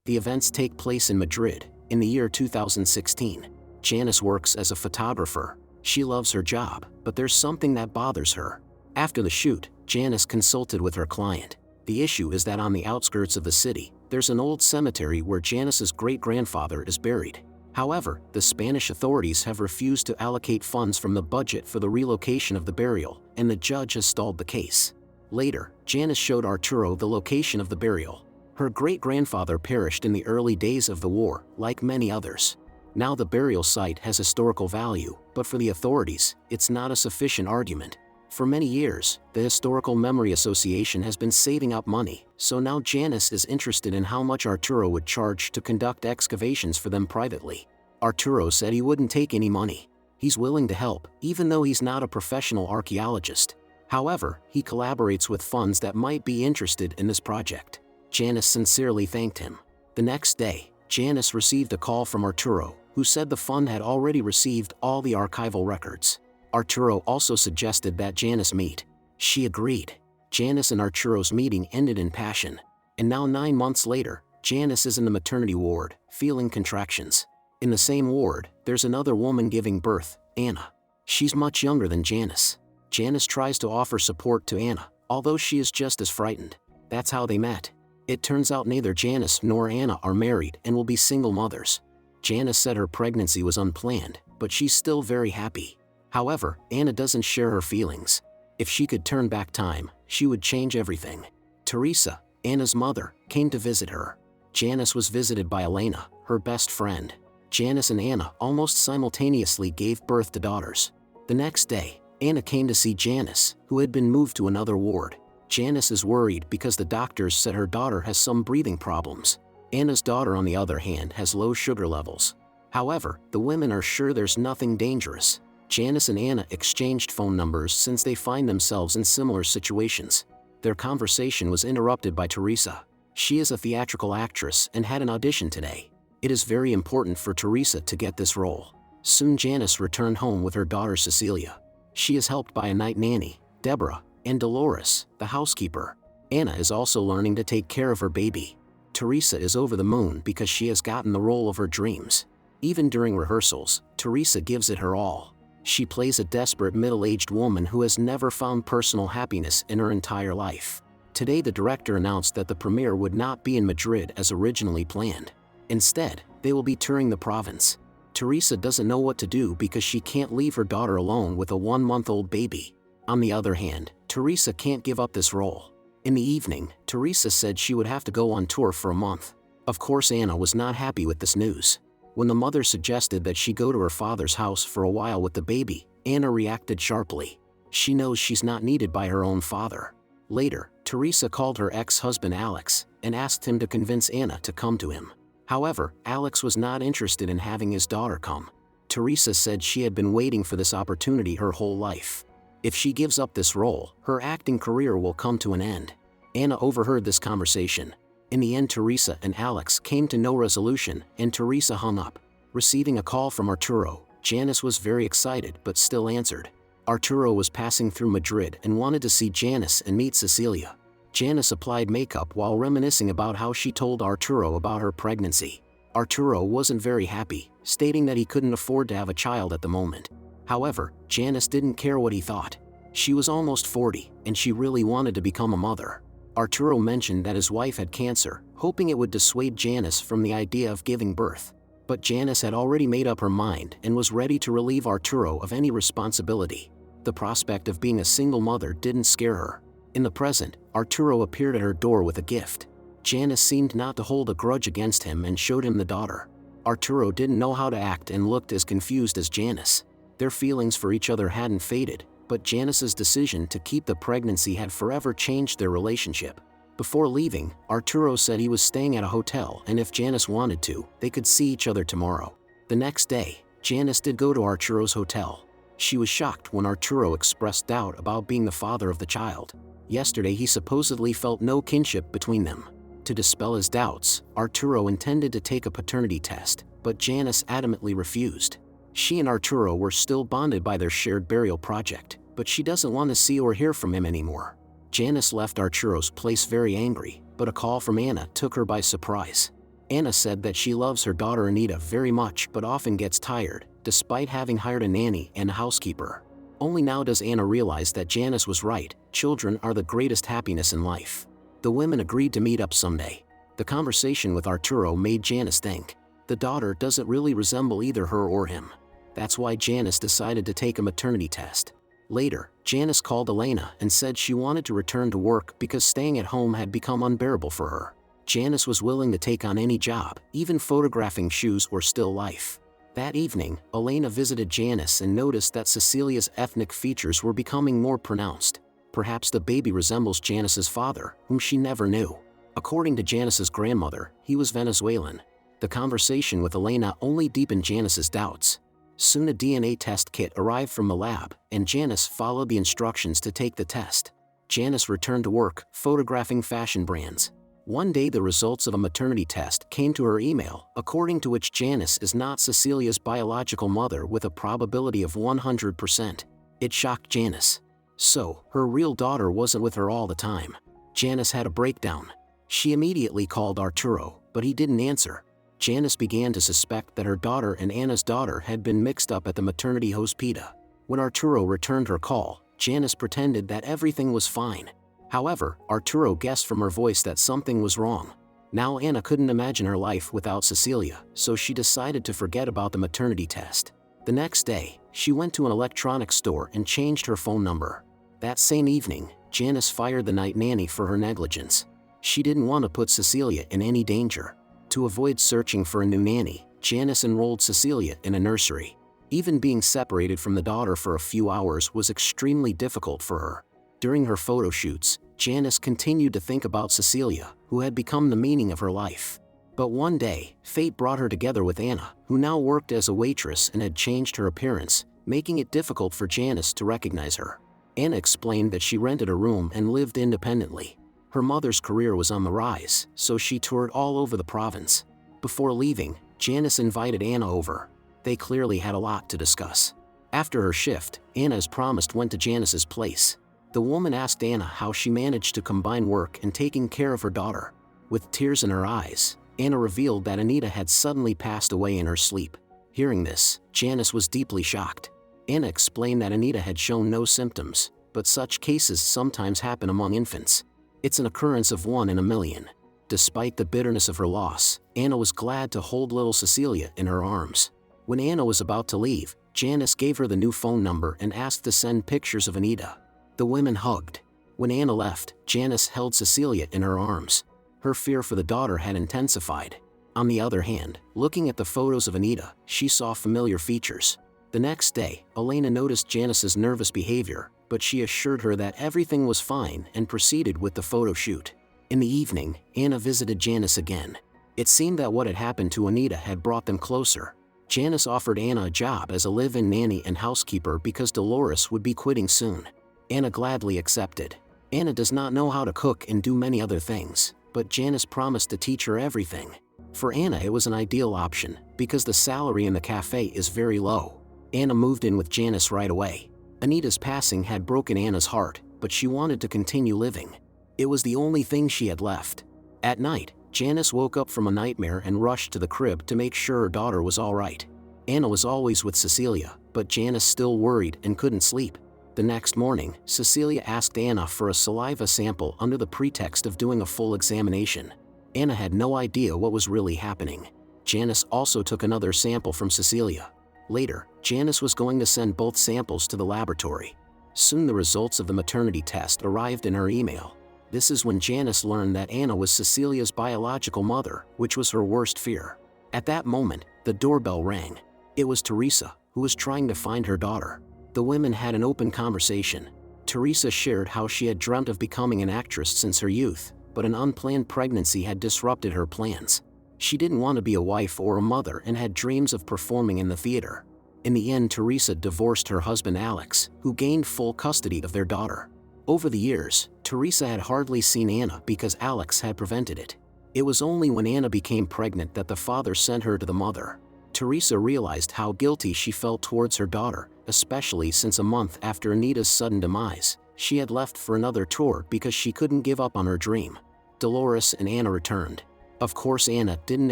The events take place in Madrid, in the year 2016. Janice works as a photographer. She loves her job, but there's something that bothers her. After the shoot, Janice consulted with her client. The issue is that on the outskirts of the city, there's an old cemetery where Janice's great-grandfather is buried. However, the Spanish authorities have refused to allocate funds from the budget for the relocation of the burial, and the judge has stalled the case. Later, Janice showed Arturo the location of the burial. Her great-grandfather perished in the early days of the war, like many others. Now the burial site has historical value, but for the authorities, it's not a sufficient argument. For many years, the Historical Memory Association has been saving up money, so now Janice is interested in how much Arturo would charge to conduct excavations for them privately. Arturo said he wouldn't take any money. He's willing to help, even though he's not a professional archaeologist. However, he collaborates with funds that might be interested in this project. Janice sincerely thanked him. The next day, Janice received a call from Arturo, who said the fund had already received all the archival records. Arturo also suggested that Janice meet. She agreed. Janice and Arturo's meeting ended in passion. And now 9 months later, Janice is in the maternity ward, feeling contractions. In the same ward, there's another woman giving birth, Anna. She's much younger than Janice. Janice tries to offer support to Anna, although she is just as frightened. That's how they met. It turns out neither Janice nor Anna are married and will be single mothers. Janice said her pregnancy was unplanned, but she's still very happy. However, Anna doesn't share her feelings. If she could turn back time, she would change everything. Teresa, Anna's mother, came to visit her. Janice was visited by Elena, her best friend. Janice and Anna almost simultaneously gave birth to daughters. The next day, Anna came to see Janice, who had been moved to another ward. Janice is worried because the doctors said her daughter has some breathing problems. Anna's daughter, on the other hand, has low sugar levels. However, the women are sure there's nothing dangerous. Janice and Anna exchanged phone numbers since they find themselves in similar situations. Their conversation was interrupted by Teresa. She is a theatrical actress and had an audition today. It is very important for Teresa to get this role. Soon Janice returned home with her daughter Cecilia. She is helped by a night nanny, Deborah, and Dolores, the housekeeper. Anna is also learning to take care of her baby. Teresa is over the moon because she has gotten the role of her dreams. Even during rehearsals, Teresa gives it her all. She plays a desperate middle-aged woman who has never found personal happiness in her entire life. Today the director announced that the premiere would not be in Madrid as originally planned. Instead, they will be touring the province. Teresa doesn't know what to do because she can't leave her daughter alone with a 1-month-old baby. On the other hand, Teresa can't give up this role. In the evening, Teresa said she would have to go on tour for a month. Of course, Anna was not happy with this news. When the mother suggested that she go to her father's house for a while with the baby, Anna reacted sharply. She knows she's not needed by her own father. Later, Teresa called her ex-husband Alex and asked him to convince Anna to come to him. However, Alex was not interested in having his daughter come. Teresa said she had been waiting for this opportunity her whole life. If she gives up this role, her acting career will come to an end. Anna overheard this conversation. In the end, Teresa and Alex came to no resolution, and Teresa hung up. Receiving a call from Arturo, Janice was very excited but still answered. Arturo was passing through Madrid and wanted to see Janice and meet Cecilia. Janice applied makeup while reminiscing about how she told Arturo about her pregnancy. Arturo wasn't very happy, stating that he couldn't afford to have a child at the moment. However, Janice didn't care what he thought. She was almost 40, and she really wanted to become a mother. Arturo mentioned that his wife had cancer, hoping it would dissuade Janice from the idea of giving birth. But Janice had already made up her mind and was ready to relieve Arturo of any responsibility. The prospect of being a single mother didn't scare her. In the present, Arturo appeared at her door with a gift. Janice seemed not to hold a grudge against him and showed him the daughter. Arturo didn't know how to act and looked as confused as Janice. Their feelings for each other hadn't faded, but Janice's decision to keep the pregnancy had forever changed their relationship. Before leaving, Arturo said he was staying at a hotel and if Janice wanted to, they could see each other tomorrow. The next day, Janice did go to Arturo's hotel. She was shocked when Arturo expressed doubt about being the father of the child. Yesterday he supposedly felt no kinship between them. To dispel his doubts, Arturo intended to take a paternity test, but Janice adamantly refused. She and Arturo were still bonded by their shared burial project, but she doesn't want to see or hear from him anymore. Janice left Arturo's place very angry, but a call from Anna took her by surprise. Anna said that she loves her daughter Anita very much but often gets tired, despite having hired a nanny and a housekeeper. Only now does Anna realize that Janice was right, children are the greatest happiness in life. The women agreed to meet up someday. The conversation with Arturo made Janice think, the daughter doesn't really resemble either her or him. That's why Janice decided to take a maternity test. Later, Janice called Elena and said she wanted to return to work because staying at home had become unbearable for her. Janice was willing to take on any job, even photographing shoes or still life. That evening, Elena visited Janice and noticed that Cecilia's ethnic features were becoming more pronounced. Perhaps the baby resembles Janice's father, whom she never knew. According to Janice's grandmother, he was Venezuelan. The conversation with Elena only deepened Janice's doubts. Soon a DNA test kit arrived from the lab, and Janice followed the instructions to take the test. Janice returned to work, photographing fashion brands. One day the results of a maternity test came to her email, according to which Janice is not Cecilia's biological mother with a probability of 100%. It shocked Janice. So, her real daughter wasn't with her all the time. Janice had a breakdown. She immediately called Arturo, but he didn't answer. Janice began to suspect that her daughter and Anna's daughter had been mixed up at the maternity hospital. When Arturo returned her call, Janice pretended that everything was fine. However, Arturo guessed from her voice that something was wrong. Now Anna couldn't imagine her life without Cecilia, so she decided to forget about the maternity test. The next day, she went to an electronics store and changed her phone number. That same evening, Janice fired the night nanny for her negligence. She didn't want to put Cecilia in any danger. To avoid searching for a new nanny, Janice enrolled Cecilia in a nursery. Even being separated from the daughter for a few hours was extremely difficult for her. During her photo shoots, Janice continued to think about Cecilia, who had become the meaning of her life. But one day, fate brought her together with Anna, who now worked as a waitress and had changed her appearance, making it difficult for Janice to recognize her. Anna explained that she rented a room and lived independently. Her mother's career was on the rise, so she toured all over the province. Before leaving, Janice invited Anna over. They clearly had a lot to discuss. After her shift, Anna as promised went to Janice's place. The woman asked Anna how she managed to combine work and taking care of her daughter. With tears in her eyes, Anna revealed that Anita had suddenly passed away in her sleep. Hearing this, Janice was deeply shocked. Anna explained that Anita had shown no symptoms, but such cases sometimes happen among infants. It's an occurrence of 1 in a million. Despite the bitterness of her loss, Anna was glad to hold little Cecilia in her arms. When Anna was about to leave, Janice gave her the new phone number and asked to send pictures of Anita. The women hugged. When Anna left, Janice held Cecilia in her arms. Her fear for the daughter had intensified. On the other hand, looking at the photos of Anita, she saw familiar features. The next day, Elena noticed Janice's nervous behavior, but she assured her that everything was fine and proceeded with the photo shoot. In the evening, Anna visited Janice again. It seemed that what had happened to Anita had brought them closer. Janice offered Anna a job as a live-in nanny and housekeeper because Dolores would be quitting soon. Anna gladly accepted. Anna does not know how to cook and do many other things, but Janice promised to teach her everything. For Anna it was an ideal option, because the salary in the cafe is very low. Anna moved in with Janice right away. Anita's passing had broken Anna's heart, but she wanted to continue living. It was the only thing she had left. At night, Janice woke up from a nightmare and rushed to the crib to make sure her daughter was all right. Anna was always with Cecilia, but Janice still worried and couldn't sleep. The next morning, Cecilia asked Anna for a saliva sample under the pretext of doing a full examination. Anna had no idea what was really happening. Janice also took another sample from Cecilia. Later, Janice was going to send both samples to the laboratory. Soon the results of the maternity test arrived in her email. This is when Janice learned that Anna was Cecilia's biological mother, which was her worst fear. At that moment, the doorbell rang. It was Teresa, who was trying to find her daughter. The women had an open conversation. Teresa shared how she had dreamt of becoming an actress since her youth, but an unplanned pregnancy had disrupted her plans. She didn't want to be a wife or a mother and had dreams of performing in the theater. In the end, Teresa divorced her husband Alex, who gained full custody of their daughter. Over the years, Teresa had hardly seen Anna because Alex had prevented it. It was only when Anna became pregnant that the father sent her to the mother. Teresa realized how guilty she felt towards her daughter, especially since a month after Anita's sudden demise, she had left for another tour because she couldn't give up on her dream. Dolores and Anna returned. Of course, Anna didn't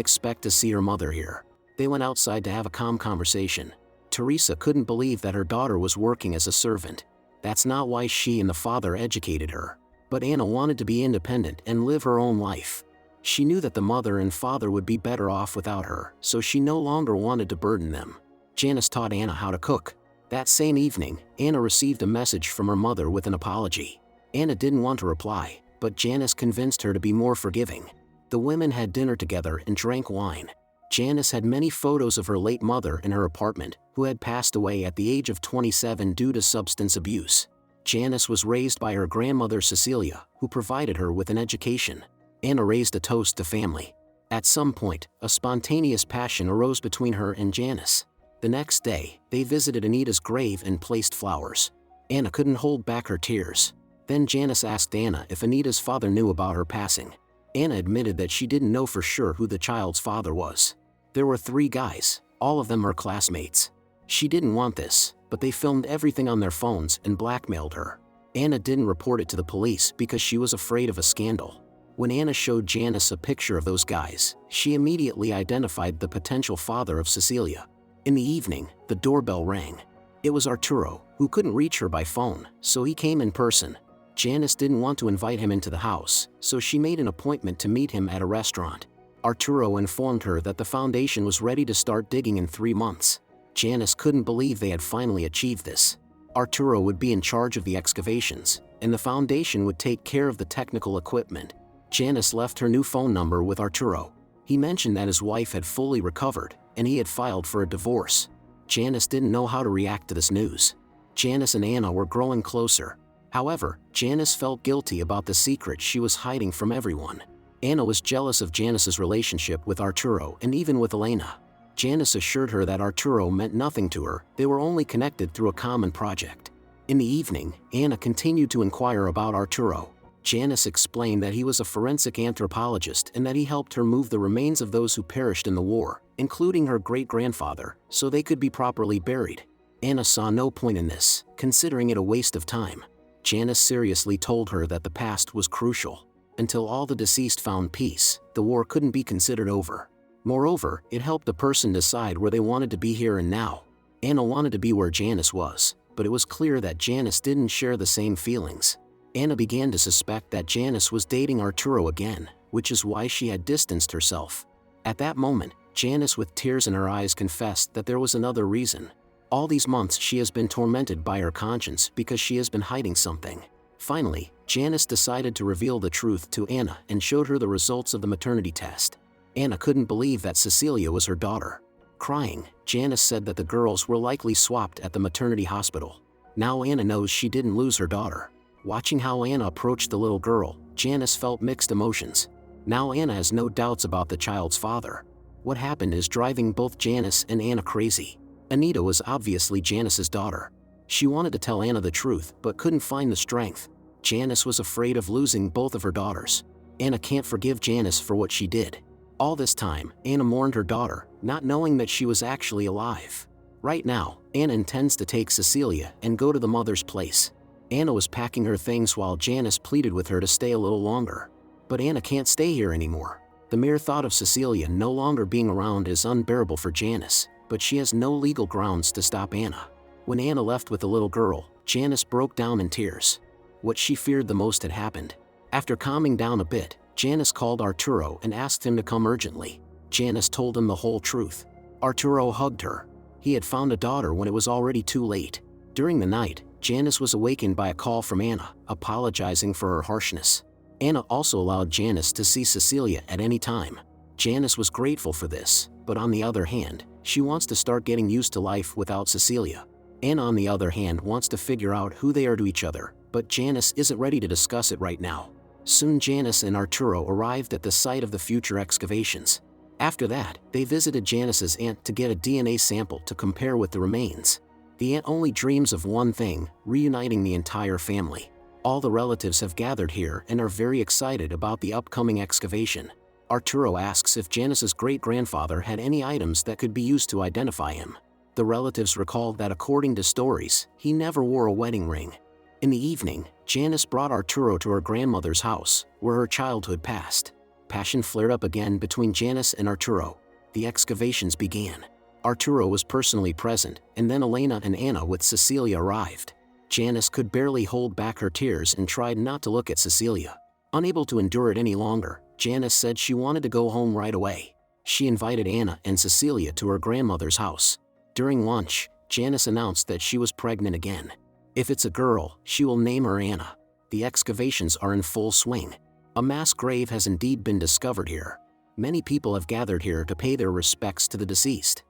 expect to see her mother here. They went outside to have a calm conversation. Teresa couldn't believe that her daughter was working as a servant. That's not why she and the father educated her. But Anna wanted to be independent and live her own life. She knew that the mother and father would be better off without her, so she no longer wanted to burden them. Janice taught Anna how to cook. That same evening, Anna received a message from her mother with an apology. Anna didn't want to reply, but Janice convinced her to be more forgiving. The women had dinner together and drank wine. Janice had many photos of her late mother in her apartment, who had passed away at the age of 27 due to substance abuse. Janice was raised by her grandmother Cecilia, who provided her with an education. Anna raised a toast to family. At some point, a spontaneous passion arose between her and Janice. The next day, they visited Anita's grave and placed flowers. Anna couldn't hold back her tears. Then Janice asked Anna if Anita's father knew about her passing. Anna admitted that she didn't know for sure who the child's father was. There were 3 guys, all of them her classmates. She didn't want this, but they filmed everything on their phones and blackmailed her. Anna didn't report it to the police because she was afraid of a scandal. When Anna showed Janice a picture of those guys, she immediately identified the potential father of Cecilia. In the evening, the doorbell rang. It was Arturo, who couldn't reach her by phone, so he came in person. Janice didn't want to invite him into the house, so she made an appointment to meet him at a restaurant. Arturo informed her that the foundation was ready to start digging in 3 months. Janice couldn't believe they had finally achieved this. Arturo would be in charge of the excavations, and the foundation would take care of the technical equipment. Janice left her new phone number with Arturo. He mentioned that his wife had fully recovered, and he had filed for a divorce. Janice didn't know how to react to this news. Janice and Anna were growing closer. However, Janice felt guilty about the secret she was hiding from everyone. Anna was jealous of Janice's relationship with Arturo and even with Elena. Janice assured her that Arturo meant nothing to her, they were only connected through a common project. In the evening, Anna continued to inquire about Arturo. Janice explained that he was a forensic anthropologist and that he helped her move the remains of those who perished in the war, including her great-grandfather, so they could be properly buried. Anna saw no point in this, considering it a waste of time. Janice seriously told her that the past was crucial. Until all the deceased found peace, the war couldn't be considered over. Moreover, it helped the person decide where they wanted to be here and now. Anna wanted to be where Janice was, but it was clear that Janice didn't share the same feelings. Anna began to suspect that Janice was dating Arturo again, which is why she had distanced herself. At that moment, Janice with tears in her eyes confessed that there was another reason. All these months she has been tormented by her conscience because she has been hiding something. Finally, Janice decided to reveal the truth to Anna and showed her the results of the maternity test. Anna couldn't believe that Cecilia was her daughter. Crying, Janice said that the girls were likely swapped at the maternity hospital. Now Anna knows she didn't lose her daughter. Watching how Anna approached the little girl, Janice felt mixed emotions. Now Anna has no doubts about the child's father. What happened is driving both Janice and Anna crazy. Anita was obviously Janice's daughter. She wanted to tell Anna the truth but couldn't find the strength. Janice was afraid of losing both of her daughters. Anna can't forgive Janice for what she did. All this time, Anna mourned her daughter, not knowing that she was actually alive. Right now, Anna intends to take Cecilia and go to the mother's place. Anna was packing her things while Janice pleaded with her to stay a little longer. But Anna can't stay here anymore. The mere thought of Cecilia no longer being around is unbearable for Janice, but she has no legal grounds to stop Anna. When Anna left with the little girl, Janice broke down in tears. What she feared the most had happened. After calming down a bit, Janice called Arturo and asked him to come urgently. Janice told him the whole truth. Arturo hugged her. He had found a daughter when it was already too late. During the night, Janice was awakened by a call from Anna, apologizing for her harshness. Anna also allowed Janice to see Cecilia at any time. Janice was grateful for this, but on the other hand, she wants to start getting used to life without Cecilia. Anna on the other hand wants to figure out who they are to each other, but Janice isn't ready to discuss it right now. Soon Janice and Arturo arrived at the site of the future excavations. After that, they visited Janice's aunt to get a DNA sample to compare with the remains. The aunt only dreams of one thing, reuniting the entire family. All the relatives have gathered here and are very excited about the upcoming excavation. Arturo asks if Janice's great-grandfather had any items that could be used to identify him. The relatives recalled that according to stories, he never wore a wedding ring. In the evening, Janice brought Arturo to her grandmother's house, where her childhood passed. Passion flared up again between Janice and Arturo. The excavations began. Arturo was personally present, and then Elena and Anna with Cecilia arrived. Janice could barely hold back her tears and tried not to look at Cecilia. Unable to endure it any longer, Janice said she wanted to go home right away. She invited Anna and Cecilia to her grandmother's house. During lunch, Janice announced that she was pregnant again. If it's a girl, she will name her Anna. The excavations are in full swing. A mass grave has indeed been discovered here. Many people have gathered here to pay their respects to the deceased.